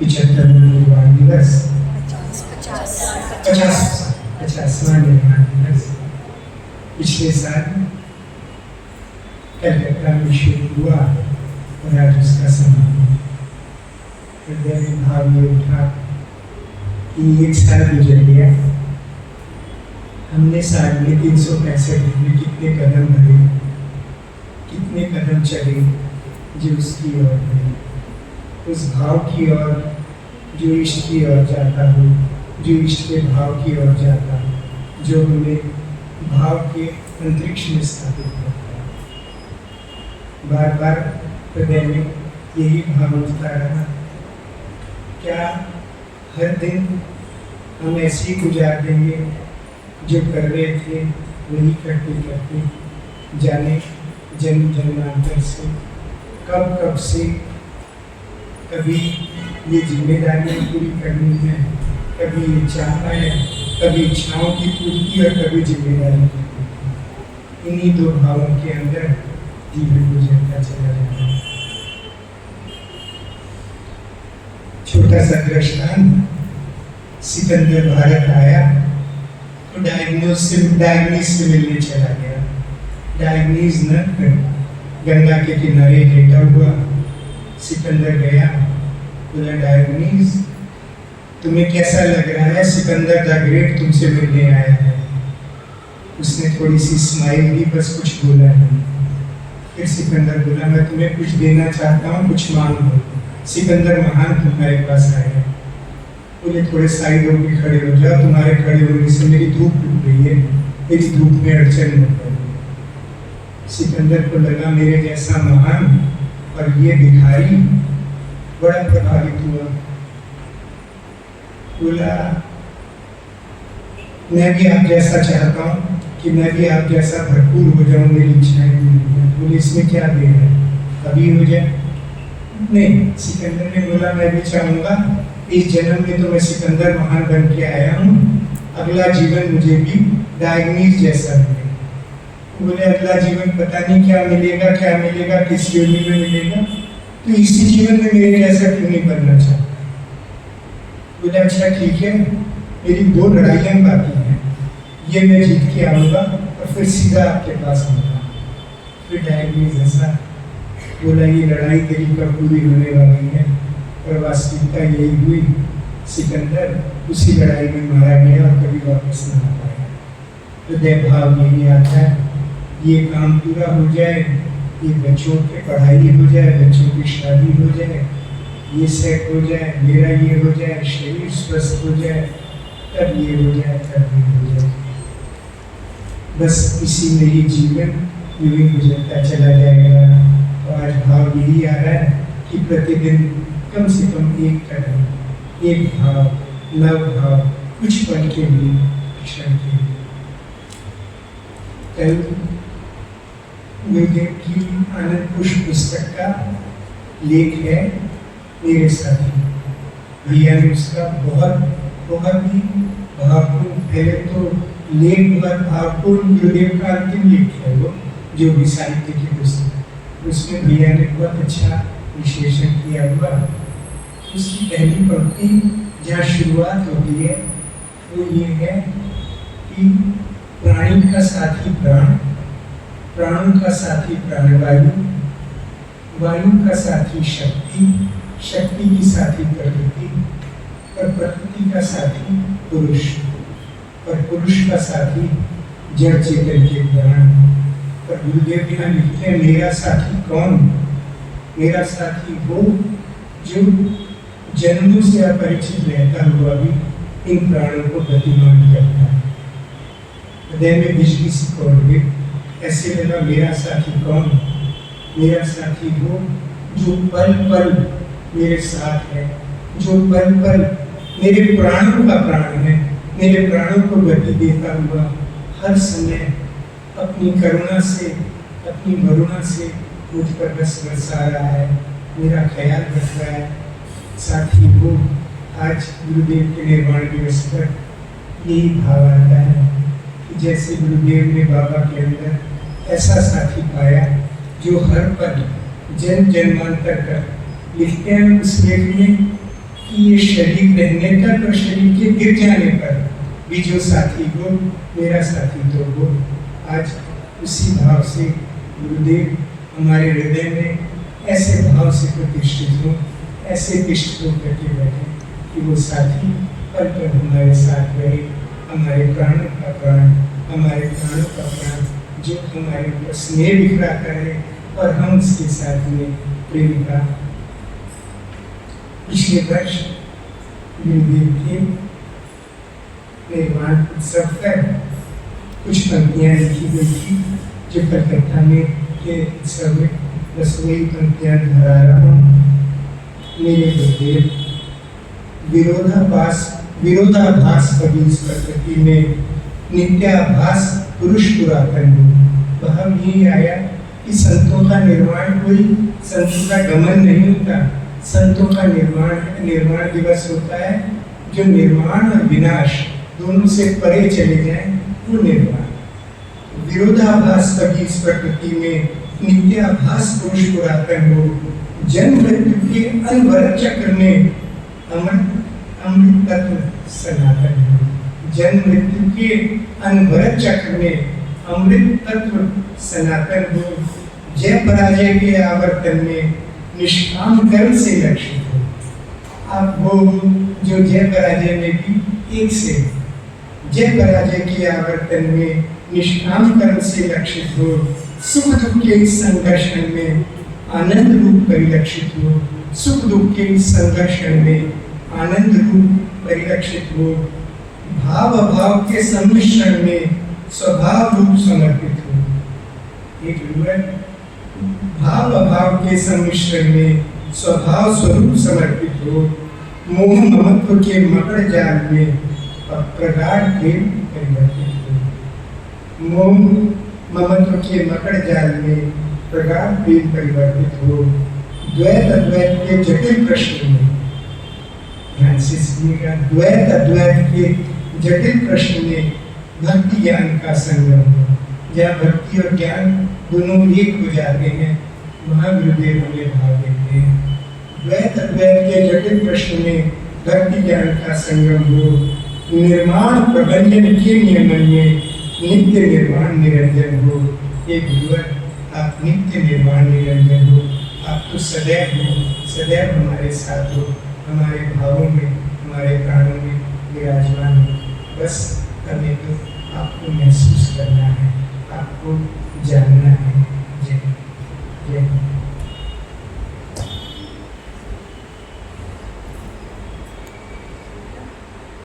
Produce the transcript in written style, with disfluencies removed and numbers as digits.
75वां निर्वाण दिवस, 50वां निर्वाण दिवस पिछले साल कलकत्ता में शुरू हुआ और आज उसका समापन। हृदय में भाव ये उठा कि एक साल गुजर गया, हमने साल में 365 दिन में कितने कदम भरे, कितने कदम चले जो उसकी ओर बढ़े, उस भाव की ओर जो इष्ट की ओर जाता हो, जो इष्ट के भाव की ओर जाता हो, जो हमें भाव के अंतरिक्ष में स्थापित करता है। बार बार हृदय में यही भाव उठता रहा, क्या हर दिन हम ऐसे ही गुजार देंगे जो कर रहे थे वही करते करते, जाने जन्म जन्मांतर से कब कब से कभी ये जिम्मेदारियां पूरी करनी है, कभी ये चाह है, कभी इच्छाओं की पूर्ति और कभी जिम्मेदारी की पूर्ति। इन्हीं दो भावों के अंदर जीवन गुजरता चला जाता है। छोटा सा दृष्टांत, सिकंदर भारत आया तो डायग्नीज से मिलने चला गया। डायग्नीज न गंगा के किनारे लेटा हुआ, सिकंदर गया, बोला डायग्नीज तुम्हें कैसा लग रहा है, सिकंदर द ग्रेट तुमसे मिलने आया है। उसने थोड़ी सी स्माइल दी, बस कुछ बोला नहीं। फिर सिकंदर बोला मैं तुम्हें कुछ देना चाहता हूँ, कुछ मांग लो। सिकंदर महान तुम्हारे पास आया, बोले थोड़े साइड होकर खड़े हो जाओ, तुम्हारे खड़े होने से मेरी धूप डूब रही है, मेरी धूप में अड़चन न पड़े। सिकंदर को लगा मेरे जैसा महान और ये भिखारी, बड़ा प्रभावित हुआ। बोला मैं भी आप जैसा चाहता हूँ कि मैं भी आप जैसा भरपूर हो जाऊं, मेरी इच्छाएं पूरी हो जाए। बोले इसमें क्या देर है, अभी हो जाए। नहीं, सिकंदर ने बोला मैं भी चाहूंगा इस जन्म में तो मैं सिकंदर महान बन के आया हूँ, अगला जीवन मुझे भी डायग्नीज जैसा मिले। बोले अगला जीवन पता नहीं क्या मिलेगा, किस योनि में मिलेगा, तो इसी जीवन में मेरे जैसा क्यों नहीं बनना चाहता। बोले अच्छा ठीक है, मेरी 2 लड़ाइयाँ बाकी हैं, ये मैं जीत के आऊँगा और फिर सीधा आपके पास आऊँगा। फिर डायग्नीज ऐसा बोला ये लड़ाई तेरी कब पूरी होने वाली है, और वास्तविकता यही हुई। सिकंदर उसी लड़ाई में मारा गया और कभी वापस न आ पाया। हृदय भाव यही आता है, ये काम पूरा हो जाए, ये बच्चों की पढ़ाई हो जाए, बच्चों की शादी हो जाए, ये सेट हो जाए, मेरा ये हो जाए, शरीर स्वस्थ हो जाए, तब ये हो जाए, तब ये हो जाए। बस इसी में ही जीवन यूं ही गुजरता चला जाएगा। और आज भाव यही आ रहा है कि प्रतिदिन कम से कम एक कदम, एक भाव, नव भाव, कुछ पल के लिए, क्षण के लिए। कल गुरुदेव की आनंद पुष्प पुस्तक का लेख है मेरे साथी, भैया ने उसका बहुत ही भावपूर्ण, पहले तो लेख बहुत भावपूर्ण, गुरुदेव का अंतिम लेख है वो, जो भी साहित्य की पुस्तक, उसमें भैया ने बहुत अच्छा विश्लेषण किया हुआ। उसकी पहली पंक्ति जहाँ शुरुआत होती है वो ये है कि प्राणी का साथी प्राण, प्राणों का साथी प्राणवायु, वायु का साथी शक्ति, शक्ति की साथी प्रकृति, और प्रकृति का साथी पुरुष, और पुरुष का साथी जड़ चेतन के प्राण। और गुरुदेव यहाँ लिखते हैं मेरा साथी कौन, मेरा साथी वो जो जन्मों से अपरिचित रहता हुआ भी इन प्राणों को गतिमान करता है। हृदय में बिजली सी कौड़ गई, ऐसे लगा मेरा साथी कौन, मेरा साथी वो जो पल पल मेरे साथ है, जो पल पल मेरे प्राणों का प्राण है, मेरे प्राणों को गति देता हुआ हर समय अपनी करुणा से, अपनी वरुणा से मुझ पर रस बरसा रहा है, मेरा ख्याल रख रहा है। साथी वो आज गुरुदेव के निर्वाण दिवस पर यही भाव आता है कि जैसे गुरुदेव ने बाबा के अंदर ऐसा साथी पाया जो हर पल जन्म जन्मांतर कर लिखते हैं उस लेख में कि ये शरीर रहने तक और शरीर के गिर जाने पर भी जो साथी हो मेरा साथी तो हो। आज उसी भाव से गुरुदेव हमारे हृदय में ऐसे भाव से प्रतिष्ठित हो, ऐसे पिष्ट होकर के बैठे कि वो साथी पल पल हमारे साथ रहे, हमारे प्राणों का प्राण, हमारे प्राणों का प्राण, जो हमारे ऊपर स्नेह बिखराता है और हम उसके साथ में प्रेम का। पिछले वर्ष गुरुदेव के निर्वाण उत्सव पर कुछ पंक्तियाँ लिखी गई थी जो कलकत्ता में के उत्सव में, बस वही पंक्तियाँ दोहरा रहा हूँ। मेरे गुरुदेव विरोधाभास कबीर प्रकृति में नित्याभास पुरुष पुरातन हो। वह यही आया कि संतों का निर्वाण कोई संतों का गमन नहीं होता, संतों का निर्वाण दिवस होता है जो निर्वाण और विनाश दोनों से परे चले जाए, वो निर्वाण। विरोधाभास कबीर प्रकृति में नित्याभास पुरुष पुरातन हो। जन्म मृत्यु के अनवरत चक्र में अमृत तत्व सनातन हो। जन्म मृत्यु के अनवरत चक्र में अमृत तत्व सनातन हो। जय पराजय के आवर्तन में निष्काम कर्म से लक्षित हो। आप वो जो जय पराजय में भी एक से, जय पराजय के आवर्तन में निष्काम कर्म से लक्षित हो। सुख दुख के इस संघर्षण में आनंद रूप परिलक्षित हो। सुख दुख के इस संघर्षण में आनंद रूप परिलक्षित हो। भाव अभाव के सम्मिश्रण में स्वभाव रूप समर्पित हो। एक भाव अभाव के सम्मिश्रण में स्वभाव स्वरूप समर्पित हो। मोह ममत्व के मकड़ जाल में प्रगाढ़ प्रेम परिवर्तित हो। मोह ममत्व के मकड़ जाल में प्रगाढ़ प्रेम परिवर्तित हो। द्वैत अद्वैत के जटिल प्रश्न में, ध्यान से सुनिएगा, द्वैत अद्वैत के जटिल प्रश्न में भक्ति ज्ञान का संगम हो। जहाँ भक्ति और ज्ञान दोनों एक हो जाते हैं, वहाँ गुरुदेव हमें भाव देते हैं। द्वैत अद्वैत के जटिल प्रश्न में भक्ति ज्ञान का संगम हो। निर्माण प्रबंधन के नियमन में नित्य निर्माण निरंजन हो। ये गुरुवर आप नित्य निर्माण निरंजन हो। आप तो सदैव हो, सदैव हमारे साथ हो, हमारे भावों में, हमारे प्राणों में विराजमान हो। बस हमें तो आपको महसूस करना है, आपको जानना है।